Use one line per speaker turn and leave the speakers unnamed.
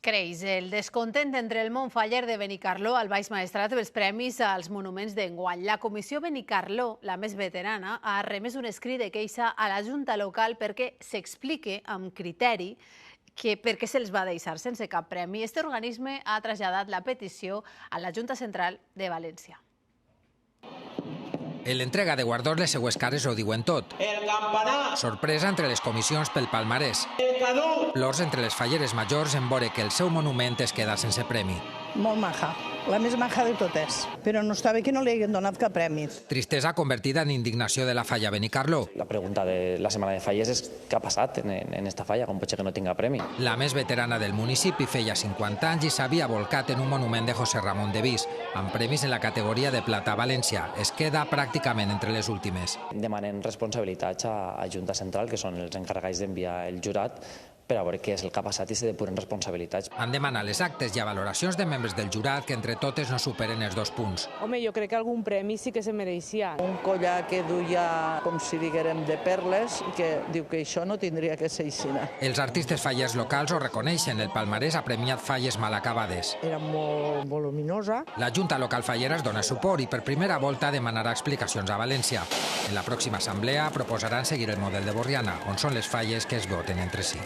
Creix el descontent entre el món faller de Benicarló al Baix Maestrat pels premis als monuments d'enguany. La Comissió Benicarló, la més veterana, ha remès un escrit de queixa a la Junta local perquè s'explique amb criteri per què se'ls va deixar sense cap premi. Este organisme ha traslladat la petició a la Junta Central de València.
En l'entrega de guardons les seues cares ho diuen tot.
El campanar.
Sorpresa entre les comissions pel palmarès.
El caduc.
Plors entre les falleres majors en veure que el seu monument es queda sense premi.
Molt maja, la més maja de totes. Però no està bé que no li hagin donat cap premi.
Tristesa convertida en indignació de la falla Benicarló.
La pregunta de la setmana de falles és què ha passat en esta falla, com pot ser que no tinga premi.
La més veterana del municipi feia 50 anys i s'havia volcat en un monument de José Ramón de Vis, amb premis en la categoria de plata a València. Es queda pràcticament entre les últimes.
Demanen responsabilitats a Junta Central, que són els encarregats d'enviar el jurat, per a veure què és el que ha passat i se depuren responsabilitats.
Han demanat les actes i valoracions de membres del jurat que entre totes no superen els 2 punts.
Home, jo crec que algun premi sí que se mereixia.
Un collar que duia, com si diguérem, de perles, que diu que això no tindria que ser així.
Els artistes fallers locals ho reconeixen. El palmarès ha premiat falles mal acabades.
Era molt voluminosa.
La Junta Local Fallera es dona suport i per primera volta demanarà explicacions a València. En la pròxima assemblea proposaran seguir el model de Borriana, on són les falles que es voten entre si.